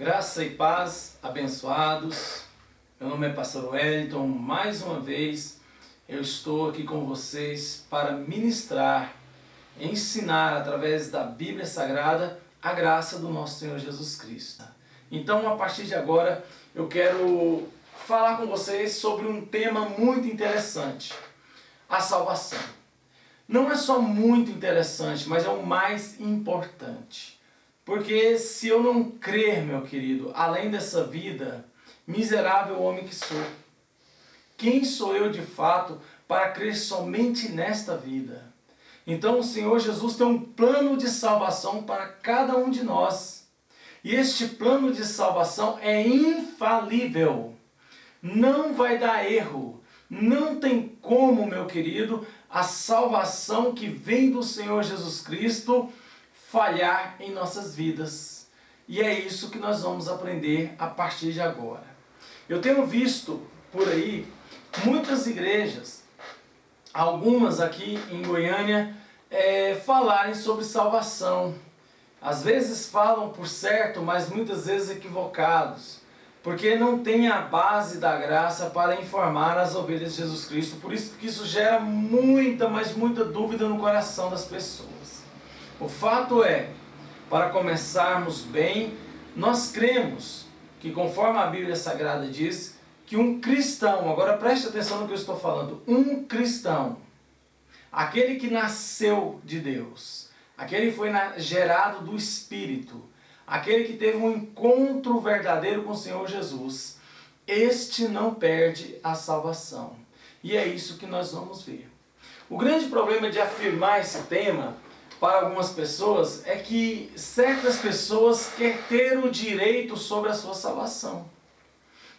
Graça e paz, abençoados. Meu nome é Pastor Wellington. Mais uma vez eu estou aqui com vocês para ministrar, ensinar através da Bíblia Sagrada a graça do nosso Senhor Jesus Cristo. Então, a partir de agora, eu quero falar com vocês sobre um tema muito interessante: a salvação. Não é só muito interessante, mas é o mais importante. Porque se eu não crer, meu querido, além dessa vida, miserável homem que sou, quem sou eu de fato para crer somente nesta vida? Então o Senhor Jesus tem um plano de salvação para cada um de nós. E este plano de salvação é infalível. Não vai dar erro. Não tem como, meu querido, a salvação que vem do Senhor Jesus Cristo falhar em nossas vidas. E é isso que nós vamos aprender a partir de agora. Eu tenho visto por aí muitas igrejas, algumas aqui em Goiânia, falarem sobre salvação. Às vezes falam por certo, mas muitas vezes equivocados, porque não tem a base da graça para informar as ovelhas de Jesus Cristo. Por isso que isso gera muita, mas muita dúvida no coração das pessoas. O fato é, para começarmos bem, nós cremos que, conforme a Bíblia Sagrada diz, que um cristão, agora preste atenção no que eu estou falando, um cristão, aquele que nasceu de Deus, aquele que foi gerado do Espírito, aquele que teve um encontro verdadeiro com o Senhor Jesus, este não perde a salvação. E é isso que nós vamos ver. O grande problema de afirmar esse tema para algumas pessoas é que certas pessoas querem ter o direito sobre a sua salvação.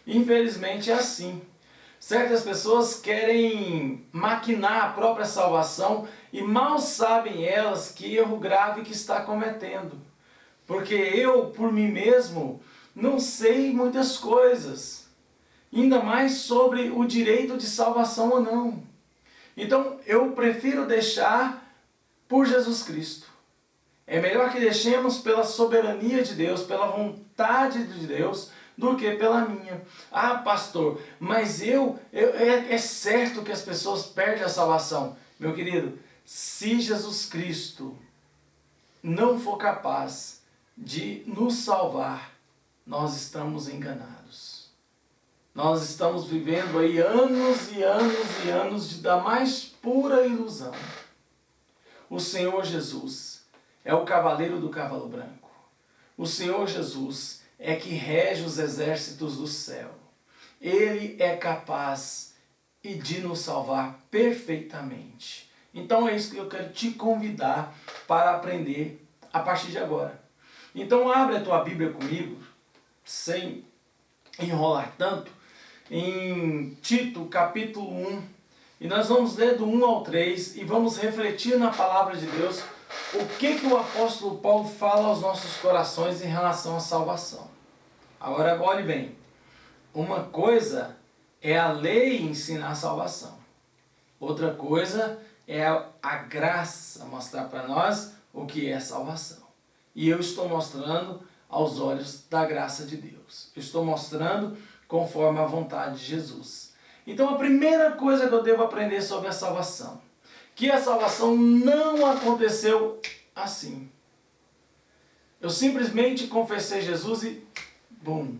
Infelizmente é assim. Certas pessoas querem maquinar a própria salvação e mal sabem elas que erro grave que está cometendo. Porque eu, por mim mesmo, não sei muitas coisas, ainda mais sobre o direito de salvação ou não. Então eu prefiro deixar por Jesus Cristo. É melhor que deixemos pela soberania de Deus, pela vontade de Deus, do que pela minha. Ah, pastor, mas é certo que as pessoas perdem a salvação. Meu querido, se Jesus Cristo não for capaz de nos salvar, nós estamos enganados. Nós estamos vivendo aí anos e anos e anos da mais pura ilusão. O Senhor Jesus é o cavaleiro do cavalo branco. O Senhor Jesus é que rege os exércitos do céu. Ele é capaz de nos salvar perfeitamente. Então é isso que eu quero te convidar para aprender a partir de agora. Então abre a tua Bíblia comigo, sem enrolar tanto, em Tito capítulo 1. E nós vamos ler do 1 ao 3 e vamos refletir na palavra de Deus o que o apóstolo Paulo fala aos nossos corações em relação à salvação. Agora olhe bem, uma coisa é a lei ensinar a salvação. Outra coisa é a graça mostrar para nós o que é salvação. E eu estou mostrando aos olhos da graça de Deus. Eu estou mostrando conforme a vontade de Jesus. Então a primeira coisa que eu devo aprender sobre a salvação, que a salvação não aconteceu assim. Eu simplesmente confessei Jesus e bum.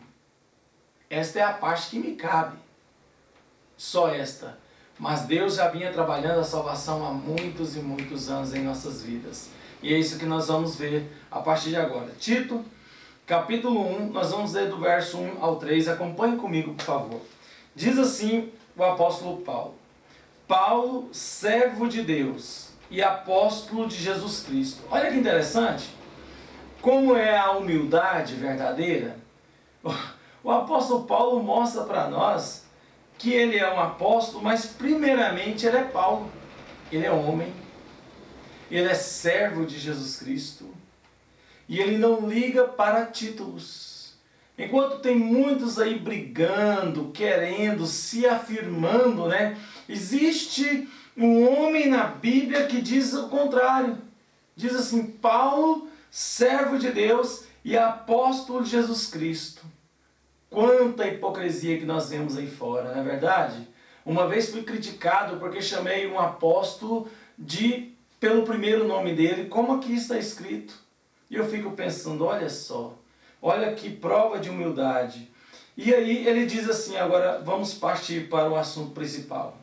Esta é a parte que me cabe. Só esta. Mas Deus já vinha trabalhando a salvação há muitos e muitos anos em nossas vidas. E é isso que nós vamos ver a partir de agora. Tito, capítulo 1, nós vamos ler do verso 1 ao 3. Acompanhe comigo, por favor. Diz assim o apóstolo Paulo: Paulo, servo de Deus e apóstolo de Jesus Cristo. Olha que interessante, como é a humildade verdadeira. O apóstolo Paulo mostra para nós que ele é um apóstolo, mas primeiramente ele é Paulo. Ele é homem, ele é servo de Jesus Cristo e ele não liga para títulos. Enquanto tem muitos aí brigando, querendo, se afirmando, né? Existe um homem na Bíblia que diz o contrário. Diz assim: Paulo, servo de Deus e apóstolo de Jesus Cristo. Quanta hipocrisia que nós vemos aí fora, não é verdade? Uma vez fui criticado porque chamei um apóstolo pelo primeiro nome dele, como aqui está escrito. E eu fico pensando, olha só, olha que prova de humildade. E aí ele diz assim, agora vamos partir para o assunto principal.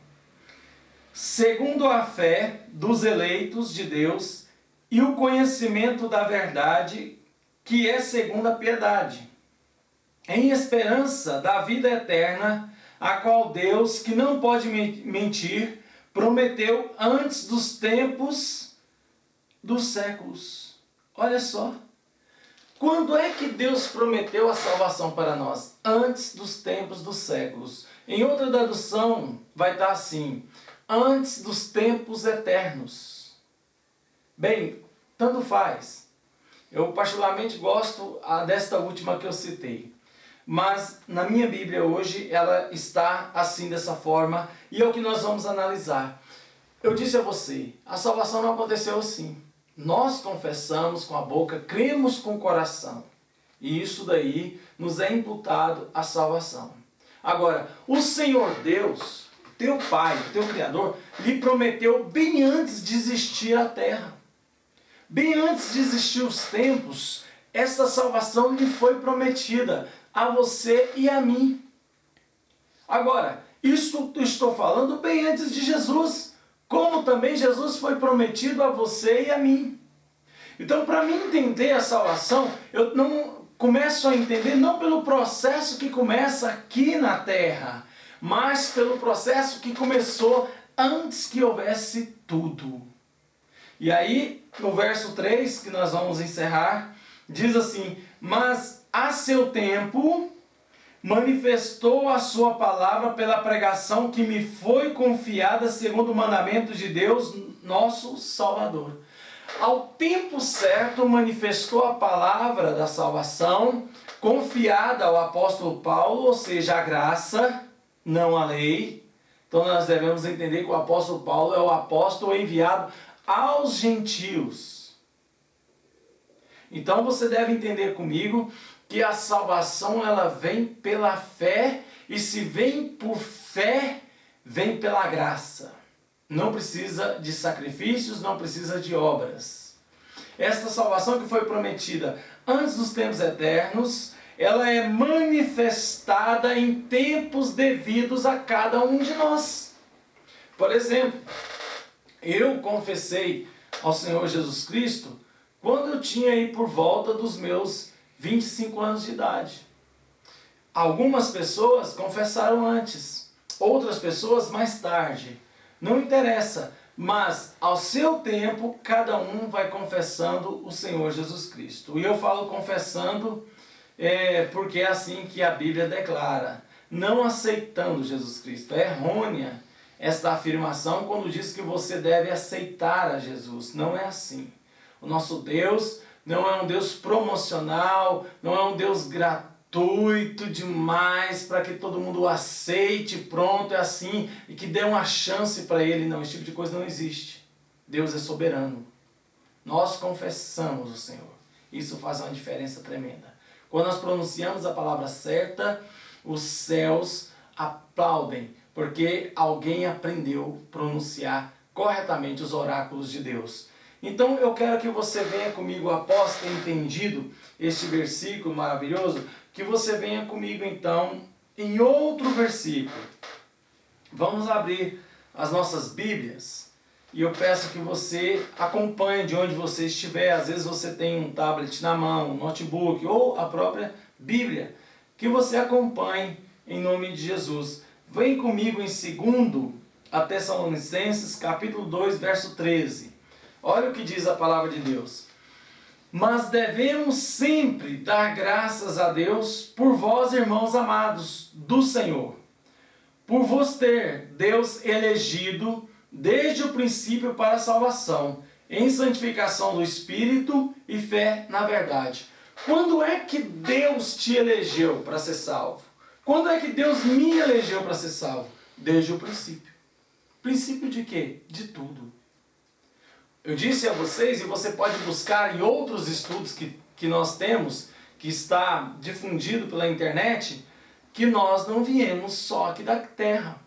Segundo a fé dos eleitos de Deus e o conhecimento da verdade, que é segundo a piedade, em esperança da vida eterna, a qual Deus, que não pode mentir, prometeu antes dos tempos dos séculos. Olha só. Quando é que Deus prometeu a salvação para nós? Antes dos tempos dos séculos. Em outra tradução vai estar assim, antes dos tempos eternos. Bem, tanto faz. Eu particularmente gosto desta última que eu citei. Mas na minha Bíblia hoje ela está assim, dessa forma, e é o que nós vamos analisar. Eu disse a você, a salvação não aconteceu assim. Nós confessamos com a boca, cremos com o coração. E isso daí nos é imputado a salvação. Agora, o Senhor Deus, teu Pai, teu Criador, lhe prometeu bem antes de existir a terra. Bem antes de existir os tempos, essa salvação lhe foi prometida a você e a mim. Agora, isso estou falando bem antes de Jesus, como também Jesus foi prometido a você e a mim. Então, para mim entender a salvação, eu não começo a entender não pelo processo que começa aqui na terra, mas pelo processo que começou antes que houvesse tudo. E aí, no verso 3, que nós vamos encerrar, diz assim, mas a seu tempo manifestou a sua palavra pela pregação que me foi confiada segundo o mandamento de Deus, nosso Salvador. Ao tempo certo manifestou a palavra da salvação, confiada ao apóstolo Paulo, ou seja, a graça, não a lei. Então nós devemos entender que o apóstolo Paulo é o apóstolo enviado aos gentios. Então você deve entender comigo que a salvação ela vem pela fé, e se vem por fé, vem pela graça. Não precisa de sacrifícios, não precisa de obras. Esta salvação que foi prometida antes dos tempos eternos, ela é manifestada em tempos devidos a cada um de nós. Por exemplo, eu confessei ao Senhor Jesus Cristo quando eu tinha aí por volta dos meus 25 anos de idade. Algumas pessoas confessaram antes, outras pessoas mais tarde. Não interessa, mas ao seu tempo, cada um vai confessando o Senhor Jesus Cristo. E eu falo confessando porque é assim que a Bíblia declara, não aceitando Jesus Cristo. É errônea esta afirmação quando diz que você deve aceitar a Jesus. Não é assim. O nosso Deus não é um Deus promocional, não é um Deus gratuito demais para que todo mundo o aceite, pronto, é assim, e que dê uma chance para ele. Não, esse tipo de coisa não existe. Deus é soberano. Nós confessamos o Senhor. Isso faz uma diferença tremenda. Quando nós pronunciamos a palavra certa, os céus aplaudem, porque alguém aprendeu a pronunciar corretamente os oráculos de Deus. Então eu quero que você venha comigo, após ter entendido este versículo maravilhoso, que você venha comigo então em outro versículo. Vamos abrir as nossas Bíblias e eu peço que você acompanhe de onde você estiver. Às vezes você tem um tablet na mão, um notebook ou a própria Bíblia, que você acompanhe em nome de Jesus. Vem comigo em 2 Tessalonicenses, capítulo 2, verso 13. Olha o que diz a palavra de Deus. Mas devemos sempre dar graças a Deus por vós, irmãos amados do Senhor, por vos ter Deus elegido desde o princípio para a salvação, em santificação do Espírito e fé na verdade. Quando é que Deus te elegeu para ser salvo? Quando é que Deus me elegeu para ser salvo? Desde o princípio. Princípio de quê? De tudo. Eu disse a vocês, e você pode buscar em outros estudos que que nós temos, que está difundido pela internet, que nós não viemos só aqui da terra.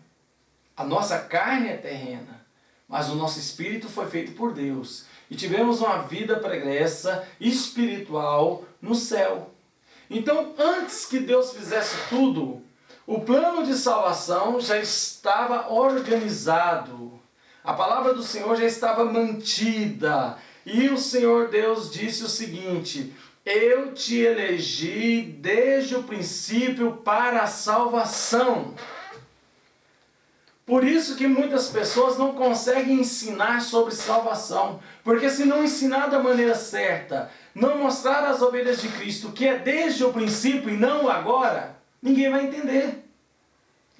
A nossa carne é terrena, mas o nosso espírito foi feito por Deus. E tivemos uma vida pregressa, espiritual, no céu. Então, antes que Deus fizesse tudo, o plano de salvação já estava organizado. A palavra do Senhor já estava mantida. E o Senhor Deus disse o seguinte: eu te elegi desde o princípio para a salvação. Por isso que muitas pessoas não conseguem ensinar sobre salvação. Porque se não ensinar da maneira certa, não mostrar às ovelhas de Cristo que é desde o princípio e não agora, ninguém vai entender.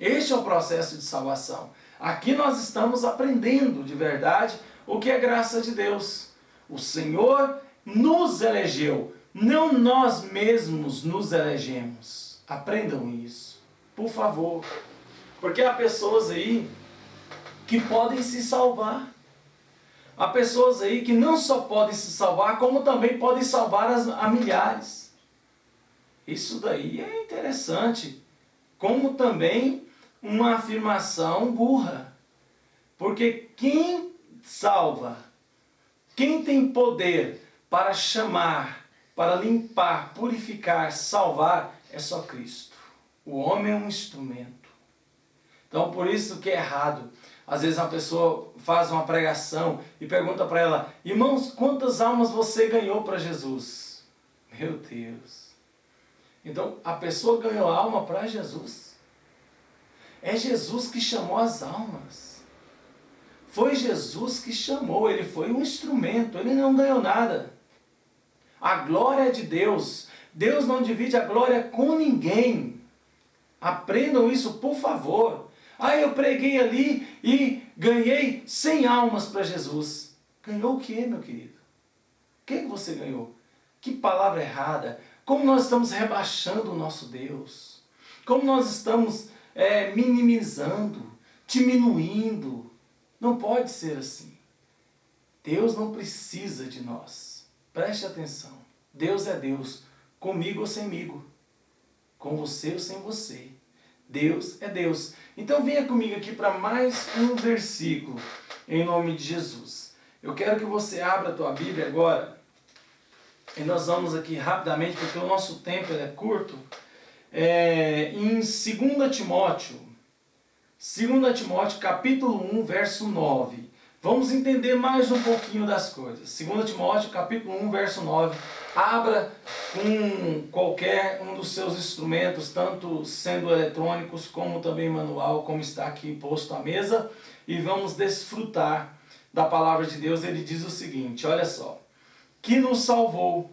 Este é o processo de salvação. Aqui nós estamos aprendendo de verdade o que é graça de Deus. O Senhor nos elegeu, não nós mesmos nos elegemos. Aprendam isso, por favor. Porque há pessoas aí que podem se salvar. Há pessoas aí que não só podem se salvar, como também podem salvar a milhares. Isso daí é interessante. Como também uma afirmação burra. Porque quem salva, quem tem poder para chamar, para limpar, purificar, salvar, é só Cristo. O homem é um instrumento. Então, por isso que é errado. Às vezes uma pessoa faz uma pregação e pergunta para ela: irmãos, quantas almas você ganhou para Jesus? Meu Deus. Então, a pessoa ganhou alma para Jesus. É Jesus que chamou as almas. Foi Jesus que chamou. Ele foi um instrumento. Ele não ganhou nada. A glória é de Deus. Deus não divide a glória com ninguém. Aprendam isso, por favor. Eu preguei ali e ganhei 100 almas para Jesus. Ganhou o que, meu querido? O que você ganhou? Que palavra errada. Como nós estamos rebaixando o nosso Deus. Como nós estamos minimizando, diminuindo. Não pode ser assim. Deus não precisa de nós. Preste atenção. Deus é Deus, comigo ou semigo. Com você ou sem você. Deus é Deus. Então venha comigo aqui para mais um versículo, em nome de Jesus. Eu quero que você abra a tua Bíblia agora, e nós vamos aqui rapidamente, porque o nosso tempo é curto, em 2 Timóteo, capítulo 1, verso 9. Vamos entender mais um pouquinho das coisas. 2 Timóteo, capítulo 1, verso 9. Abra com qualquer um dos seus instrumentos, tanto sendo eletrônicos como também manual, como está aqui posto à mesa, e vamos desfrutar da palavra de Deus. Ele diz o seguinte, olha só: que nos salvou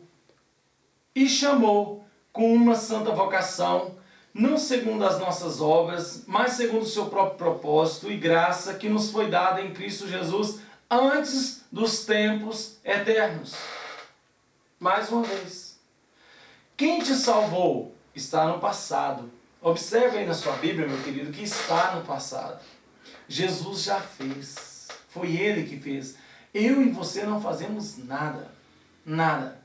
e chamou com uma santa vocação, não segundo as nossas obras, mas segundo o seu próprio propósito e graça que nos foi dada em Cristo Jesus antes dos tempos eternos. Mais uma vez, quem te salvou está no passado. Observe aí na sua Bíblia, meu querido, que está no passado. Jesus já fez. Foi Ele que fez. Eu e você não fazemos nada. Nada.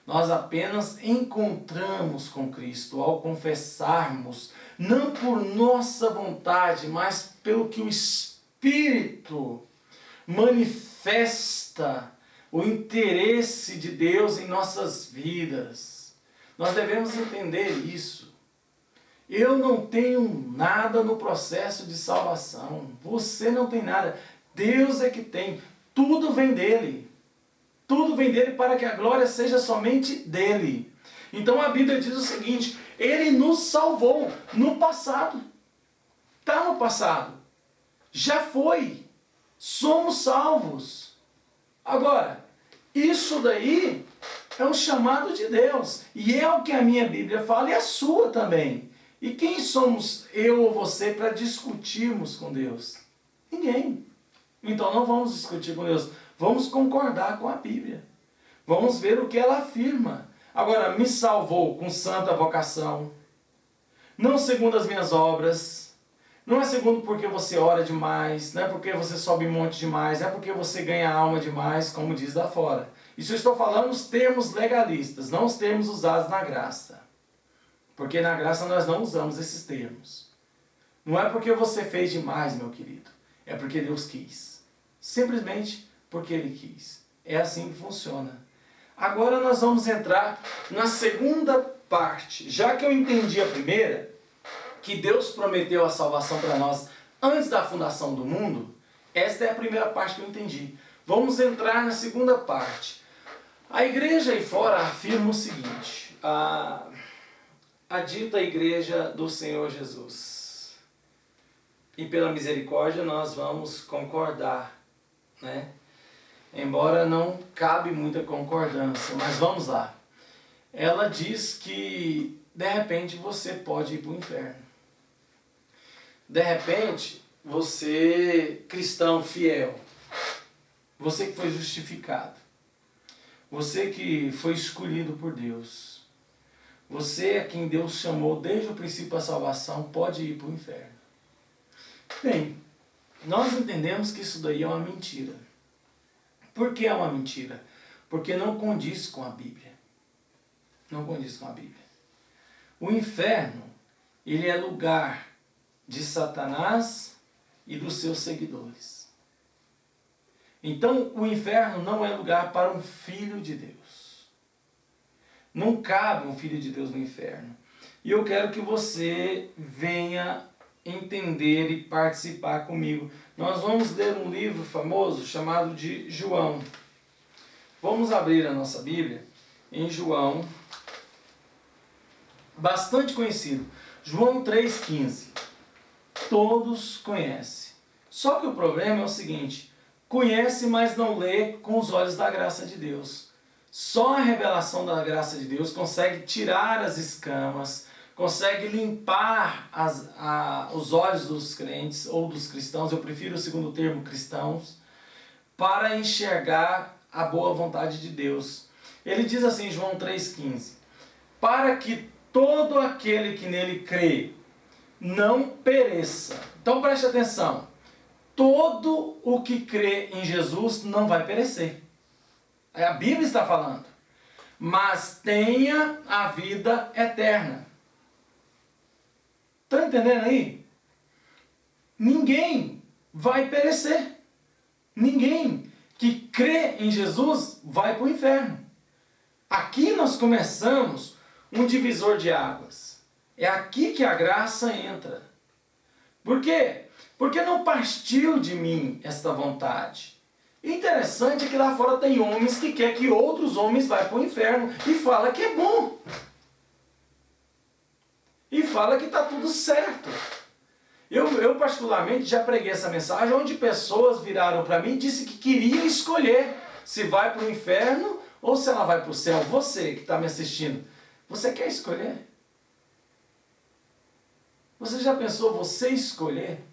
Nós apenas encontramos com Cristo ao confessarmos, não por nossa vontade, mas pelo que o Espírito manifesta o interesse de Deus em nossas vidas. Nós devemos entender isso. Eu não tenho nada no processo de salvação. Você não tem nada. Deus é que tem. Tudo vem dele. Tudo vem dele para que a glória seja somente dele. Então a Bíblia diz o seguinte: ele nos salvou no passado. Está no passado. Já foi. Somos salvos. Agora, isso daí é o chamado de Deus. E é o que a minha Bíblia fala e a sua também. E quem somos eu ou você para discutirmos com Deus? Ninguém. Então não vamos discutir com Deus. Vamos concordar com a Bíblia. Vamos ver o que ela afirma. Agora, me salvou com santa vocação. Não segundo as minhas obras. Não é segundo porque você ora demais. Não é porque você sobe monte demais. Não é porque você ganha alma demais, como diz lá fora. Isso eu estou falando os termos legalistas, não os termos usados na graça. Porque na graça nós não usamos esses termos. Não é porque você fez demais, meu querido. É porque Deus quis. Simplesmente porque Ele quis. É assim que funciona. Agora nós vamos entrar na segunda parte. Já que eu entendi a primeira, que Deus prometeu a salvação para nós antes da fundação do mundo, esta é a primeira parte que eu entendi. Vamos entrar na segunda parte. A igreja aí fora afirma o seguinte, a dita igreja do Senhor Jesus. E pela misericórdia nós vamos concordar, né? Embora não cabe muita concordância, mas vamos lá. Ela diz que de repente você pode ir para o inferno. De repente, você, cristão fiel, você que foi justificado, você que foi escolhido por Deus, você a quem Deus chamou desde o princípio da salvação, pode ir para o inferno. Bem, nós entendemos que isso daí é uma mentira. Por que é uma mentira? Porque não condiz com a Bíblia. Não condiz com a Bíblia. O inferno, ele é lugar de Satanás e dos seus seguidores. Então, o inferno não é lugar para um filho de Deus. Não cabe um filho de Deus no inferno. E eu quero que você venha entender e participar comigo. Nós vamos ler um livro famoso chamado de João. Vamos abrir a nossa Bíblia em João, bastante conhecido. João 3,15. Todos conhecem. Só que o problema é o seguinte: conhece, mas não lê com os olhos da graça de Deus. Só a revelação da graça de Deus consegue tirar as escamas, consegue limpar os olhos dos crentes ou dos cristãos, eu prefiro o segundo termo, cristãos, para enxergar a boa vontade de Deus. Ele diz assim, João 3,15, para que todo aquele que nele crê não pereça. Então preste atenção, todo o que crê em Jesus não vai perecer. A Bíblia está falando, mas tenha a vida eterna. Está entendendo aí? Ninguém vai perecer. Ninguém que crê em Jesus vai para o inferno. Aqui nós começamos um divisor de águas. É aqui que a graça entra. Por quê? Porque não partiu de mim esta vontade. Interessante é que lá fora tem homens que querem que outros homens vão para o inferno e fala que é bom. E fala que está tudo certo. Eu particularmente já preguei essa mensagem onde pessoas viraram para mim e disse que queria escolher se vai para o inferno ou se ela vai para o céu. Você que está me assistindo, você quer escolher? Você já pensou você escolher?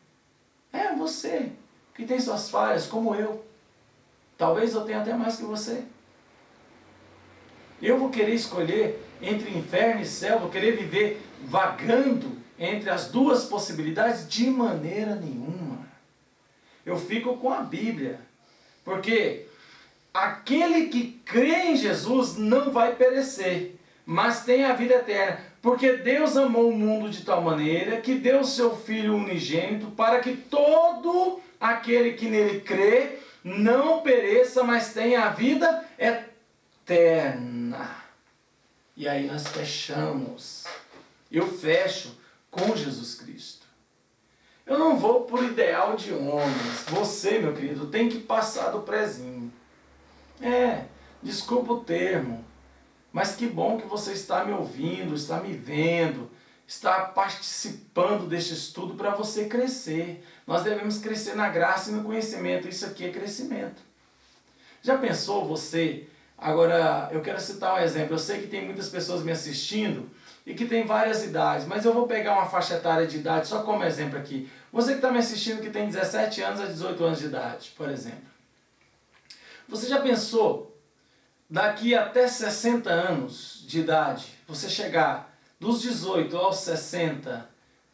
É você que tem suas falhas, como eu. Talvez eu tenha até mais que você. Eu vou querer escolher entre inferno e céu, vou querer viver vagando entre as duas possibilidades? De maneira nenhuma. Eu fico com a Bíblia. Porque aquele que crê em Jesus não vai perecer, mas tem a vida eterna. Porque Deus amou o mundo de tal maneira que deu o seu Filho unigênito para que todo aquele que nele crê não pereça, mas tenha a vida eterna. E aí nós fechamos. Eu fecho com Jesus Cristo. Eu não vou por ideal de homens. Você, meu querido, tem que passar do prezinho. Desculpa o termo, mas que bom que você está me ouvindo, está me vendo, está participando deste estudo para você crescer. Nós devemos crescer na graça e no conhecimento. Isso aqui é crescimento. Já pensou você? Agora, eu quero citar um exemplo. Eu sei que tem muitas pessoas me assistindo e que tem várias idades, mas eu vou pegar uma faixa etária de idade só como exemplo aqui. Você que está me assistindo que tem 17 anos a 18 anos de idade, por exemplo. Você já pensou, daqui até 60 anos de idade, você chegar dos 18 aos 60,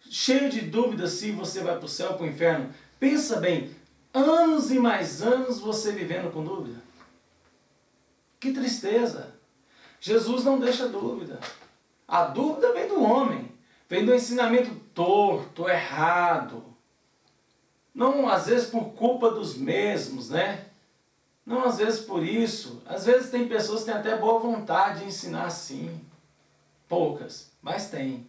cheio de dúvidas se você vai para o céu ou para o inferno? Pensa bem, anos e mais anos você vivendo com dúvida. Que tristeza! Jesus não deixa dúvida. A dúvida vem do homem, vem do ensinamento torto, errado. Não às vezes por culpa dos mesmos, né? Não às vezes por isso. Às vezes tem pessoas que têm até boa vontade de ensinar assim. Poucas, mas tem.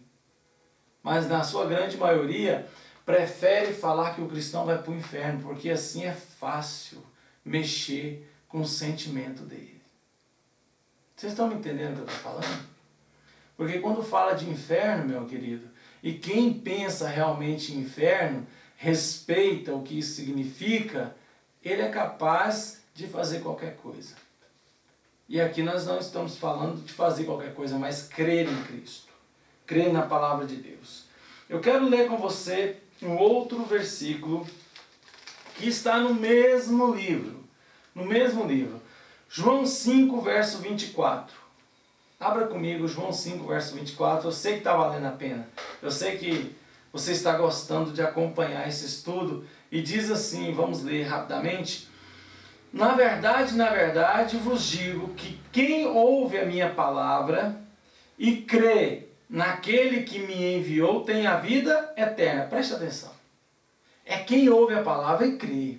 Mas na sua grande maioria, prefere falar que o cristão vai para o inferno, porque assim é fácil mexer com o sentimento dele. Vocês estão me entendendo o que eu estou falando? Porque quando fala de inferno, meu querido, e quem pensa realmente em inferno, respeita o que isso significa, ele é capaz de fazer qualquer coisa. E aqui nós não estamos falando de fazer qualquer coisa, mas crer em Cristo. Crer na palavra de Deus. Eu quero ler com você um outro versículo que está no mesmo livro. No mesmo livro. João 5, verso 24. Abra comigo João 5, verso 24. Eu sei que está valendo a pena. Eu sei que você está gostando de acompanhar esse estudo. E diz assim, vamos ler rapidamente. Na verdade, vos digo que quem ouve a minha palavra e crê naquele que me enviou tem a vida eterna. Preste atenção. É quem ouve a palavra e crê.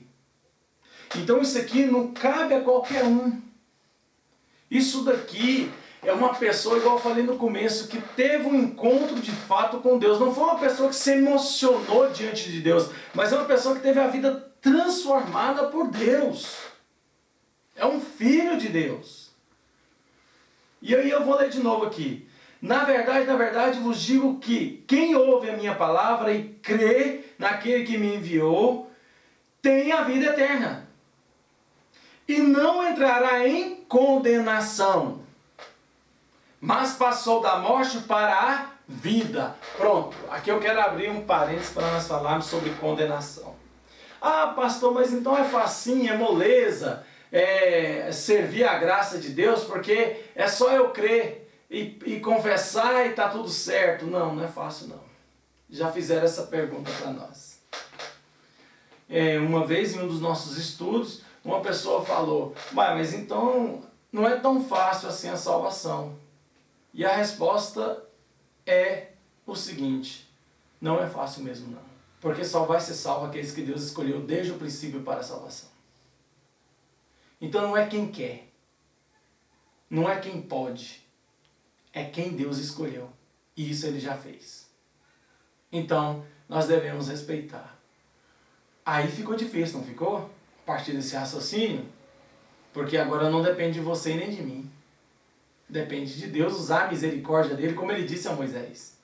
Então isso aqui não cabe a qualquer um. Isso daqui é uma pessoa, igual eu falei no começo, que teve um encontro de fato com Deus. Não foi uma pessoa que se emocionou diante de Deus, mas é uma pessoa que teve a vida transformada por Deus. É um filho de Deus. E aí eu vou ler de novo aqui. Na verdade, vos digo que quem ouve a minha palavra e crê naquele que me enviou, tem a vida eterna. E não entrará em condenação, mas passou da morte para a vida. Pronto, aqui eu quero abrir um parênteses para nós falarmos sobre condenação. Ah, pastor, mas então é facinho, é moleza, servir a graça de Deus, porque é só eu crer e confessar e está tudo certo. Não, não é fácil não. Já fizeram essa pergunta para nós. Uma vez em um dos nossos estudos, uma pessoa falou, mas então não é tão fácil assim a salvação. E a resposta é o seguinte, não é fácil mesmo não. Porque só vai ser salvo aqueles que Deus escolheu desde o princípio para a salvação. Então não é quem quer, não é quem pode, é quem Deus escolheu. E isso ele já fez. Então nós devemos respeitar. Aí ficou difícil, não ficou? A partir desse raciocínio, porque agora não depende de você nem de mim. Depende de Deus usar a misericórdia dele, como ele disse a Moisés.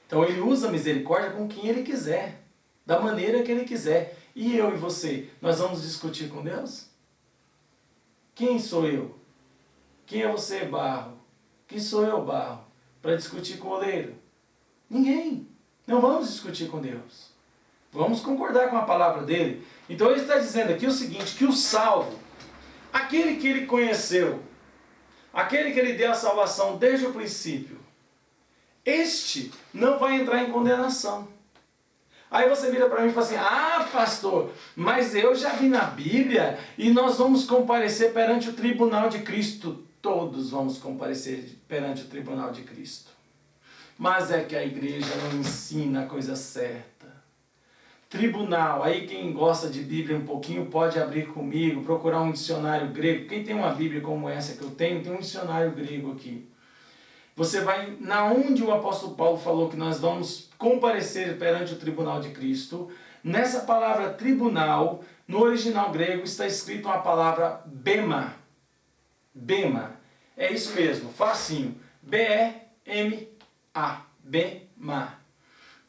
Então ele usa a misericórdia com quem ele quiser, da maneira que ele quiser. E eu e você, nós vamos discutir com Deus? Quem sou eu? Quem é você, barro? Quem sou eu, barro? Para discutir com o oleiro? Ninguém. Não vamos discutir com Deus. Vamos concordar com a palavra dele. Então ele está dizendo aqui o seguinte, que o salvo, aquele que ele conheceu, aquele que ele deu a salvação desde o princípio, este não vai entrar em condenação. Aí você vira para mim e fala assim, ah pastor, mas eu já vi na Bíblia e nós vamos comparecer perante o tribunal de Cristo. Todos vamos comparecer perante o tribunal de Cristo. Mas é que a igreja não ensina a coisa certa. Tribunal, aí quem gosta de Bíblia um pouquinho pode abrir comigo, procurar um dicionário grego. Quem tem uma Bíblia como essa que eu tenho, tem um dicionário grego aqui. Você vai, na onde o apóstolo Paulo falou que nós vamos comparecer perante o tribunal de Cristo, nessa palavra tribunal, no original grego está escrito uma palavra bema. Bema. É isso mesmo, facinho. B-E-M-A. Bema.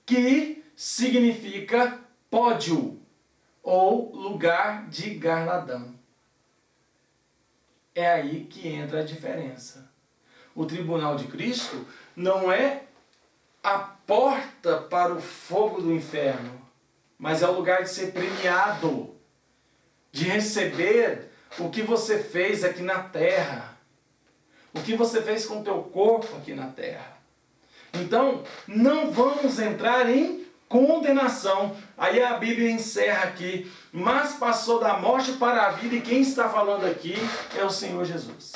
Que significa pódio, ou lugar de galardão. É aí que entra a diferença. O tribunal de Cristo não é a porta para o fogo do inferno, mas é o lugar de ser premiado, de receber o que você fez aqui na terra, o que você fez com o teu corpo aqui na terra. Então, não vamos entrar em condenação. Aí a Bíblia encerra aqui, mas passou da morte para a vida, e quem está falando aqui é o Senhor Jesus.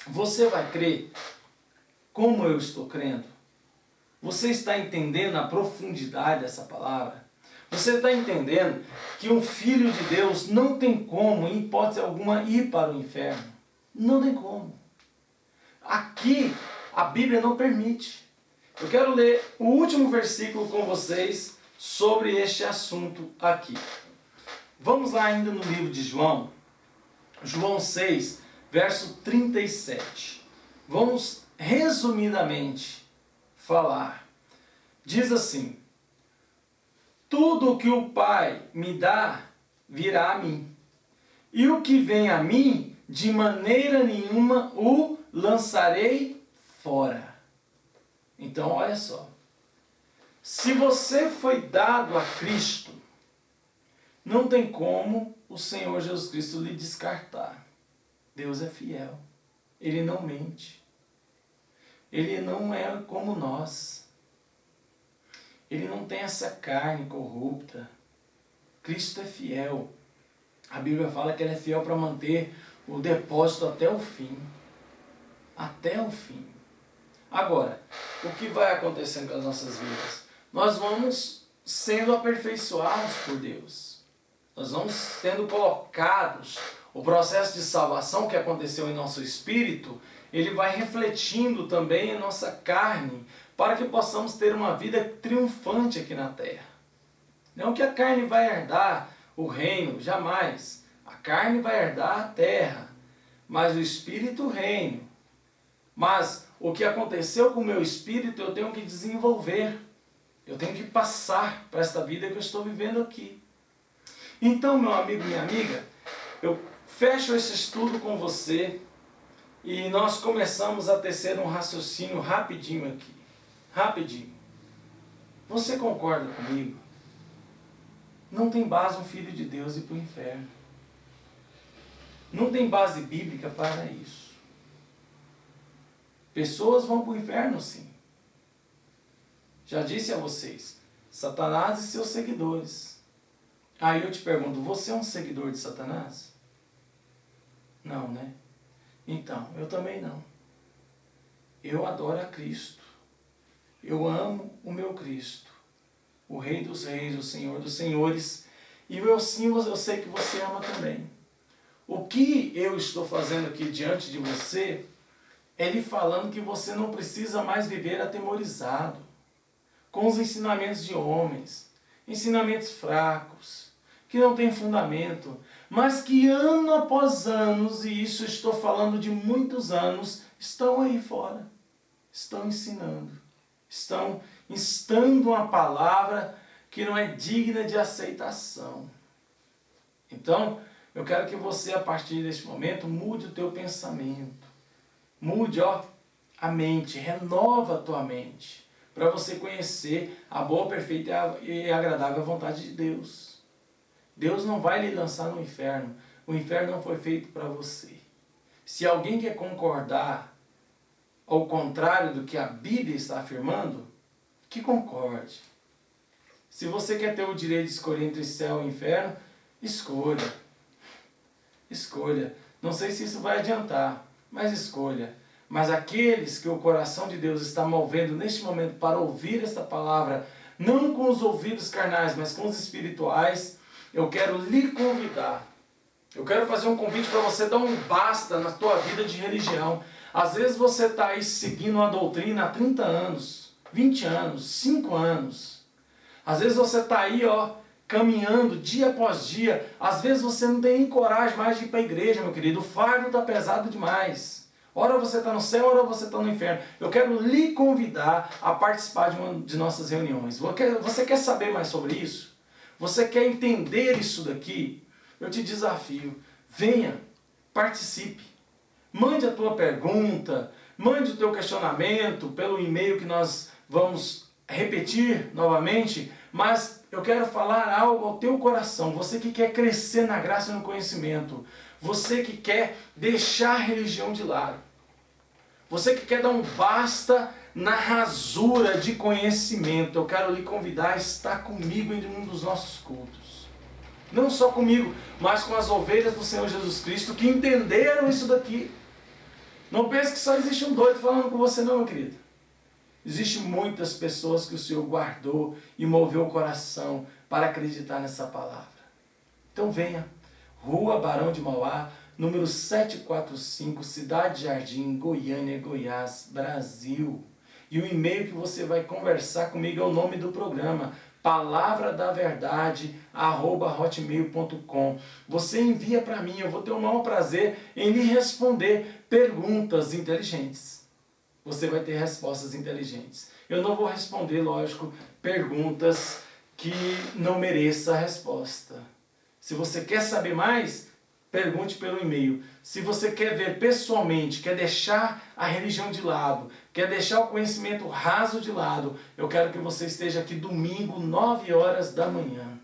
Você vai crer como eu estou crendo? Você está entendendo a profundidade dessa palavra? Você está entendendo que um filho de Deus não tem como, em hipótese alguma, ir para o inferno? Não tem como. Aqui, a Bíblia não permite. Eu quero ler o último versículo com vocês sobre este assunto aqui. Vamos lá ainda no livro de João. João 6, verso 37. Vamos resumidamente falar. Diz assim: tudo o que o Pai me dá virá a mim, e o que vem a mim, de maneira nenhuma o lançarei fora. Então, olha só. Se você foi dado a Cristo, não tem como o Senhor Jesus Cristo lhe descartar. Deus é fiel. Ele não mente. Ele não é como nós. Ele não tem essa carne corrupta. Cristo é fiel. A Bíblia fala que Ele é fiel para manter o depósito até o fim. Até o fim. Agora, o que vai acontecendo com as nossas vidas? Nós vamos sendo aperfeiçoados por Deus. Nós vamos sendo colocados. O processo de salvação que aconteceu em nosso espírito, ele vai refletindo também em nossa carne, para que possamos ter uma vida triunfante aqui na terra. Não que a carne vai herdar o reino, jamais. A carne vai herdar a terra, mas o espírito o reino. Mas o que aconteceu com o meu espírito eu tenho que desenvolver. Eu tenho que passar para esta vida que eu estou vivendo aqui. Então, meu amigo, minha amiga, eu fecho esse estudo com você e nós começamos a tecer um raciocínio rapidinho aqui. Rapidinho. Você concorda comigo? Não tem base um filho de Deus ir para o inferno. Não tem base bíblica para isso. Pessoas vão para o inferno, sim. Já disse a vocês, Satanás e seus seguidores. Aí eu te pergunto, você é um seguidor de Satanás? Não, né? Então, eu também não. Eu adoro a Cristo. Eu amo o meu Cristo, o Rei dos Reis, o Senhor dos Senhores. E eu sei que você ama também. O que eu estou fazendo aqui diante de você é lhe falando que você não precisa mais viver atemorizado com os ensinamentos de homens, ensinamentos fracos, que não têm fundamento, mas que ano após anos, e isso estou falando de muitos anos, estão aí fora, estão ensinando, estão instando uma palavra que não é digna de aceitação. Então, eu quero que você, a partir deste momento, mude o teu pensamento. Mude, a mente, renova a tua mente, para você conhecer a boa, perfeita e agradável vontade de Deus. Deus não vai lhe lançar no inferno. O inferno não foi feito para você. Se alguém quer concordar ao contrário do que a Bíblia está afirmando, que concorde. Se você quer ter o direito de escolher entre céu e inferno, escolha. Escolha. Não sei se isso vai adiantar, mas escolha. Mas aqueles que o coração de Deus está movendo neste momento para ouvir esta palavra, não com os ouvidos carnais, mas com os espirituais, eu quero lhe convidar. Eu quero fazer um convite para você dar um basta na tua vida de religião. Às vezes você está aí seguindo uma doutrina há 30 anos, 20 anos, 5 anos. Às vezes você está aí, caminhando dia após dia. Às vezes você não tem nem coragem mais de ir para a igreja, meu querido. O fardo está pesado demais. Ora você está no céu, ora você está no inferno. Eu quero lhe convidar a participar de uma de nossas reuniões. Você quer saber mais sobre isso? Você quer entender isso daqui? Eu te desafio. Venha, participe. Mande a tua pergunta, mande o teu questionamento pelo e-mail que nós vamos repetir novamente, mas eu quero falar algo ao teu coração. Você que quer crescer na graça e no conhecimento, você que quer deixar a religião de lado, você que quer dar um basta na rasura de conhecimento, eu quero lhe convidar a estar comigo em um dos nossos cultos. Não só comigo, mas com as ovelhas do Senhor Jesus Cristo que entenderam isso daqui. Não pense que só existe um doido falando com você não, meu querido. Existem muitas pessoas que o Senhor guardou e moveu o coração para acreditar nessa palavra. Então venha, Rua Barão de Mauá, número 745, Cidade Jardim, Goiânia, Goiás, Brasil. E o e-mail que você vai conversar comigo é o nome do programa, palavradaverdade@hotmail.com. Você envia para mim, eu vou ter o maior prazer em lhe responder perguntas inteligentes. Você vai ter respostas inteligentes. Eu não vou responder, lógico, perguntas que não mereçam a resposta. Se você quer saber mais, pergunte pelo e-mail. Se você quer ver pessoalmente, quer deixar a religião de lado, quer deixar o conhecimento raso de lado, eu quero que você esteja aqui domingo, 9 horas da manhã.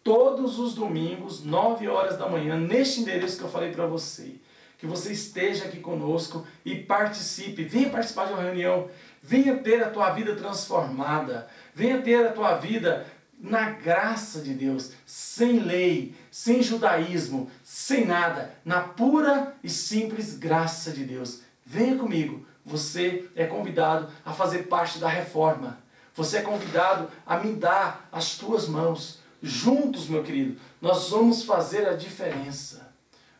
Todos os domingos, 9 horas da manhã, neste endereço que eu falei para você. Que você esteja aqui conosco e participe. Venha participar de uma reunião. Venha ter a tua vida transformada. Venha ter a tua vida na graça de Deus, sem lei, sem judaísmo, sem nada, na pura e simples graça de Deus. Venha comigo. Você é convidado a fazer parte da reforma. Você é convidado a me dar as tuas mãos. Juntos, meu querido, nós vamos fazer a diferença.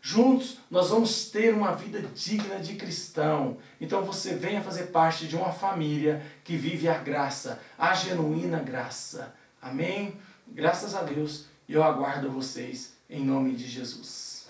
Juntos nós vamos ter uma vida digna de cristão. Então você venha fazer parte de uma família que vive a graça, a genuína graça. Amém? Graças a Deus. E eu aguardo vocês em nome de Jesus.